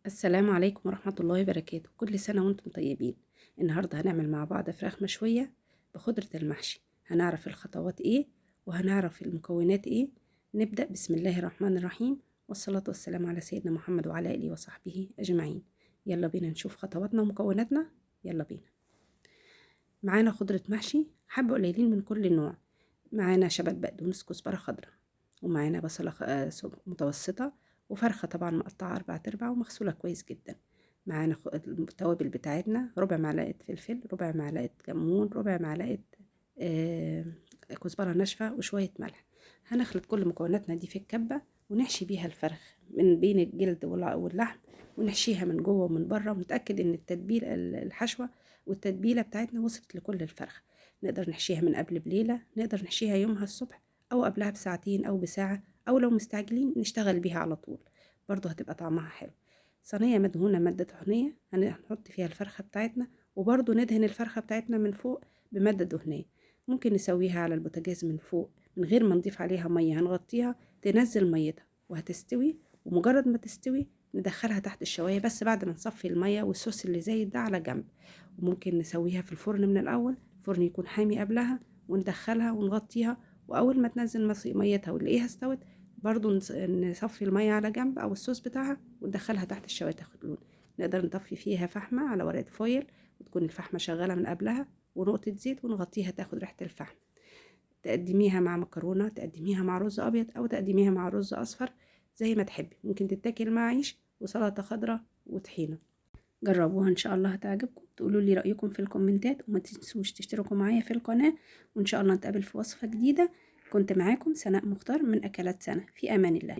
السلام عليكم ورحمة الله وبركاته. كل سنة وانتم طيبين. النهاردة هنعمل مع بعض فراخ مشوية بخضرة المحشي. هنعرف الخطوات ايه وهنعرف المكونات ايه. نبدأ بسم الله الرحمن الرحيم، والصلاة والسلام على سيدنا محمد وعلى آله وصحبه أجمعين. يلا بينا نشوف خطواتنا ومكوناتنا. يلا بينا. معانا خضرة محشي حبة قليلين من كل نوع. معانا شبت بقدونس كزبرة خضراء، ومعانا بصلة متوسطة، وفرخة طبعا مقطعة 4/4 ومغسولة كويس جدا. معانا التوابل بتاعتنا: ربع معلقة فلفل، ربع معلقة كمون، ربع معلقة آه، كزبرة ناشفة، وشوية ملح. هنخلط كل مكوناتنا دي في الكبة ونحشي بيها الفرخ من بين الجلد واللحم، ونحشيها من جوه ومن بره، ونتأكد ان الحشوة والتتبيلة بتاعتنا وصلت لكل الفرخ. نقدر نحشيها من قبل بليلة، نقدر نحشيها يومها الصبح أو قبلها بساعتين أو بساعة، أو لو مستعجلين نشتغل بيها على طول، برضو هتبقى طعمها حلو. صينية مدهونة مادة دهنية هنحط فيها الفرخة بتاعتنا، وبرضو ندهن الفرخة بتاعتنا من فوق بمادة دهنية. ممكن نسويها على البوتاجاز من فوق من غير ما نضيف عليها مية، هنغطيها تنزل ميتها وهتستوي. ومجرد ما تستوي ندخلها تحت الشواية، بس بعد ما نصفي المية والصوص اللي زايد ده على جنب. وممكن نسويها في الفرن من الأول، الفرن يكون حامي قبلها، وندخلها ونغطيها. وأول ما تنزل ميتها ونلاقيها استوت، برضو نصفي المية على جنب أو الصوص بتاعها وندخلها تحت الشواية تاخد لون. نقدر نطفي فيها فحمة على ورقة فويل، وتكون الفحمة شغالة من قبلها، ونقطة زيت ونغطيها تاخد ريحة الفحم. تقدميها مع مكرونة، تقدميها مع رز أبيض، أو تقدميها مع رز أصفر، زي ما تحبي. ممكن تتاكل مع عيش وسلطة خضراء وطحينة. جربوها ان شاء الله هتعجبكم. تقولوا لي رأيكم في الكومنتات، وما تنسوش تشتركوا معايا في القناة، وان شاء الله نتقابل في وصفة جديدة. كنت معاكم سناء مختار من أكلات سنة. في أمان الله.